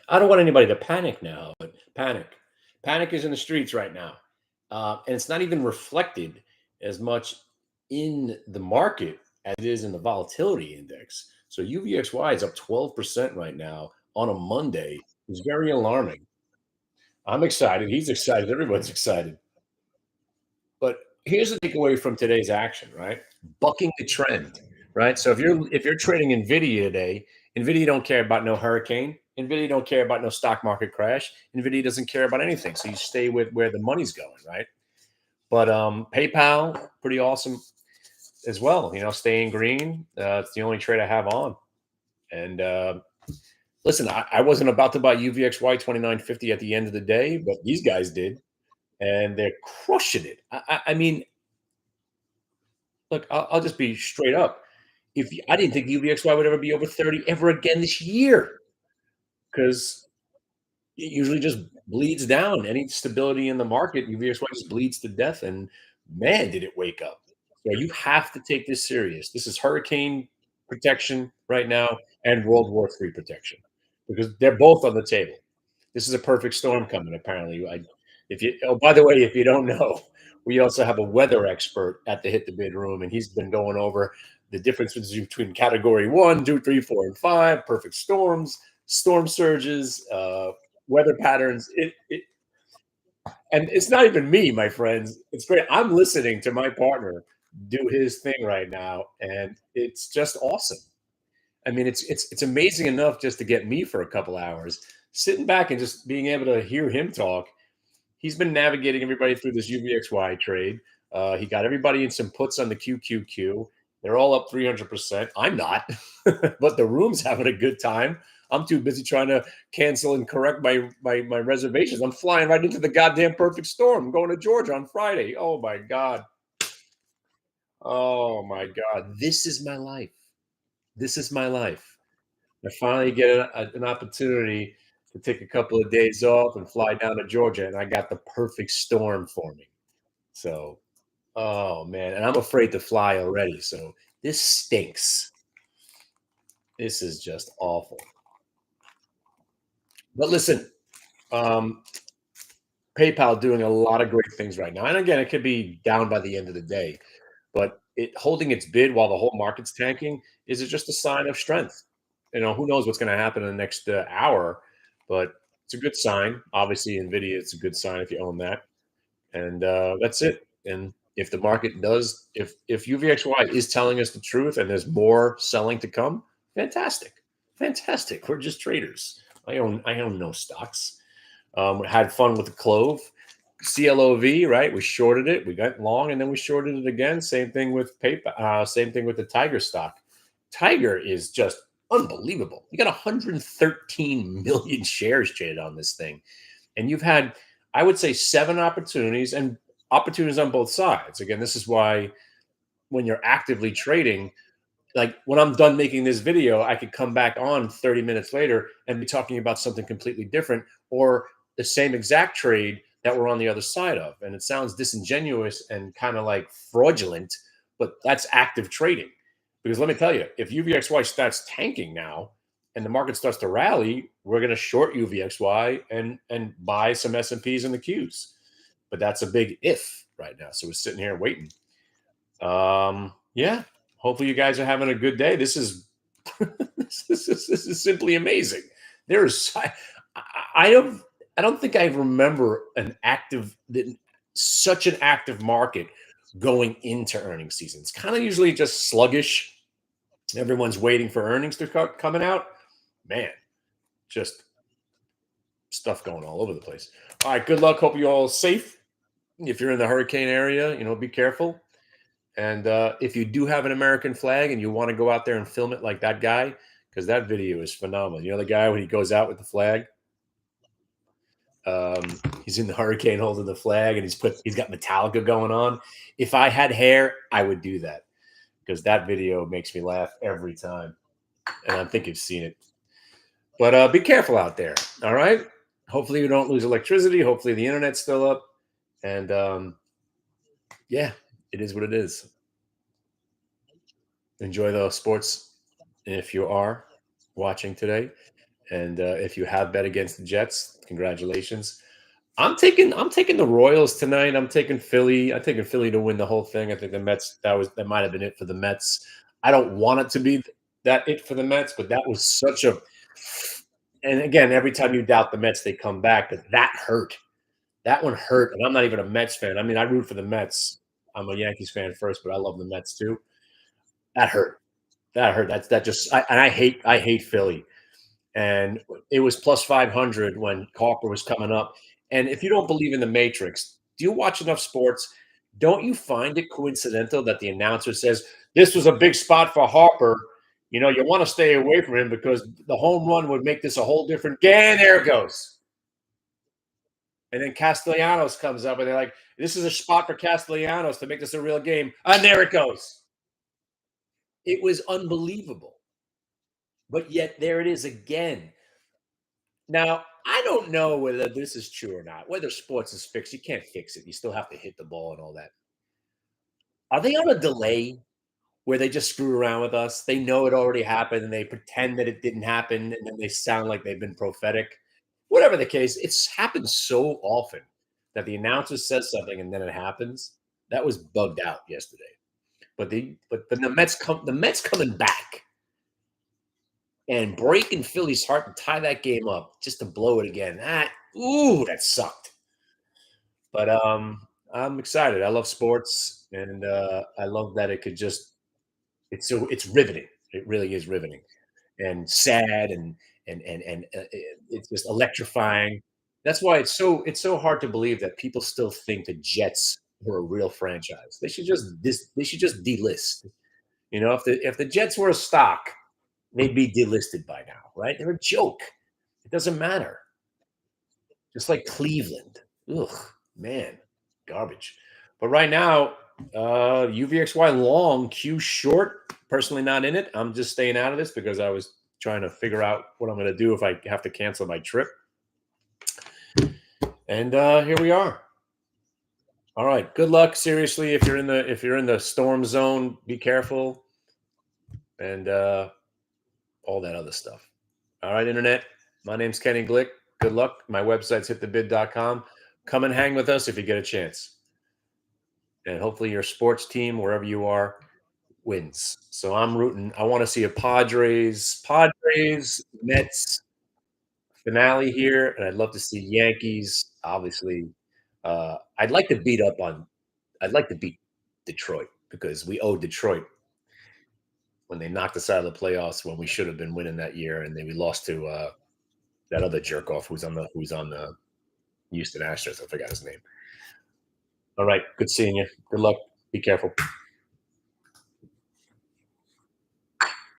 I don't want anybody to panic now, but panic is in the streets right now, and it's not even reflected as much in the market as it is in the volatility index. So UVXY is up 12% right now on a Monday. It's very alarming. I'm excited. He's excited. Everyone's excited. But here's the takeaway from today's action, right? Bucking the trend, right? So if you're trading Nvidia today, Nvidia don't care about no hurricane. Nvidia don't care about no stock market crash. Nvidia doesn't care about anything. So you stay with where the money's going, right? But PayPal, pretty awesome as well. Staying green. It's the only trade I have on. And listen, I wasn't about to buy UVXY 2950 at the end of the day, but these guys did, and they're crushing it. I mean, look, I'll just be straight up. I didn't think UVXY would ever be over 30 ever again this year, because it usually just bleeds down. Any stability in the market, UVXY just bleeds to death. And man, did it wake up. So you have to take this serious. This is hurricane protection right now and World War III protection, because they're both on the table. This is a perfect storm coming, apparently. Oh, by the way, if you don't know, we also have a weather expert at the Hit the Bid room, and he's been going over the differences between category 1, 2, 3, 4, and 5, perfect storms, storm surges, weather patterns. And it's not even me, my friends. It's great. I'm listening to my partner do his thing right now, and it's just awesome. I mean, it's amazing enough just to get me for a couple hours, sitting back and just being able to hear him talk. He's been navigating everybody through this UVXY trade. He got everybody in some puts on the QQQ. They're all up 300%. I'm not, but the room's having a good time. I'm too busy trying to cancel and correct my reservations. I'm flying right into the goddamn perfect storm. I'm going to Georgia on Friday. Oh my God. Oh my God. This is my life. This is my life. I finally get an opportunity to take a couple of days off and fly down to Georgia, and I got the perfect storm for me. So, oh man, and I'm afraid to fly already. So this stinks. This is just awful. But listen, um, PayPal doing a lot of great things right now, and again, it could be down by the end of the day, but it holding its bid while the whole market's tanking is just a sign of strength. Who knows what's going to happen in the next hour, but it's a good sign. Obviously, Nvidia, it's a good sign if you own that, and that's it. And if the market does, if UVXY is telling us the truth and there's more selling to come, fantastic, fantastic. We're just traders. I own no stocks. We had fun with the Clove. CLOV, right? We shorted it. We got long, and then we shorted it again. Same thing with paper. Same thing with the Tiger stock. Tiger is just unbelievable. You got 113 million shares traded on this thing, and you've had, I would say, 7 opportunities, and opportunities on both sides. Again, this is why when you're actively trading, like when I'm done making this video, I could come back on 30 minutes later and be talking about something completely different, or the same exact trade that we're on the other side of. And it sounds disingenuous and kind of like fraudulent, but that's active trading. Because let me tell you, if UVXY starts tanking now and the market starts to rally, we're going to short UVXY and buy some S&Ps and the Qs. But that's a big if right now. So we're sitting here waiting. Yeah. Hopefully you guys are having a good day. This is this is simply amazing. There's I don't think I remember such an active market going into earnings season. It's kind of usually just sluggish. Everyone's waiting for earnings to coming out. Man, just stuff going all over the place. All right, good luck. Hope you all safe. If you're in the hurricane area, be careful. And if you do have an American flag and you want to go out there and film it like that guy, because that video is phenomenal. The guy when he goes out with the flag, he's in the hurricane holding the flag, and he's got Metallica going on. If I had hair, I would do that, because that video makes me laugh every time. And I think you've seen it. But be careful out there. All right. Hopefully you don't lose electricity. Hopefully the internet's still up. And yeah, it is what it is. Enjoy the sports if you are watching today. And if you have bet against the Jets, congratulations. I'm taking the Royals tonight. I'm taking Philly. I'm taking Philly to win the whole thing. I think the Mets, that might have been it for the Mets. I don't want it to be that it for the Mets, but that was such a, and again, every time you doubt the Mets, they come back. But that hurt. That one hurt. And I'm not even a Mets fan. I mean, I root for the Mets. I'm a Yankees fan first, but I love the Mets too. That hurt. That hurt. That just and I hate Philly. And it was plus 500 when Harper was coming up. And if you don't believe in the Matrix, do you watch enough sports? Don't you find it coincidental that the announcer says this was a big spot for Harper? You know, you want to stay away from him because the home run would make this a whole different game. And there it goes. And then Castellanos comes up and they're like, this is a spot for Castellanos to make this a real game. And there it goes. It was unbelievable. But yet there it is again. Now, I don't know whether this is true or not. Whether sports is fixed, you can't fix it. You still have to hit the ball and all that. Are they on a delay where they just screw around with us? They know it already happened and they pretend that it didn't happen and then they sound like they've been prophetic. Whatever the case, it's happened so often that the announcer says something and then it happens. That was bugged out yesterday. But the Mets coming back and breaking Philly's heart and tie that game up just to blow it again. That sucked. But I'm excited. I love sports, and I love that it could just it's riveting. It really is riveting and sad and it's just electrifying. That's why it's so hard to believe that people still think the Jets were a real franchise. They should just delist. You know, if the Jets were a stock, they'd be delisted by now, right? They're a joke. It doesn't matter. Just like Cleveland. Ugh, man, garbage. But right now, UVXY long, Q short. Personally, not in it. I'm just staying out of this because I was trying to figure out what I'm going to do if I have to cancel my trip. And here we are. All right. Good luck. Seriously, if you're in the storm zone, be careful. And all that other stuff. All right, Internet. My name's Kenny Glick. Good luck. My website's hitthebid.com. Come and hang with us if you get a chance. And hopefully your sports team, wherever you are, wins. So I'm rooting. I want to see a Padres, Mets finale here. And I'd love to see Yankees, obviously. I'd like to beat Detroit because we owe Detroit when they knocked us out of the playoffs when we should have been winning that year, and then we lost to that other jerk off who's on the Houston Astros. I forgot his name. All right, good seeing you. Good luck. Be careful.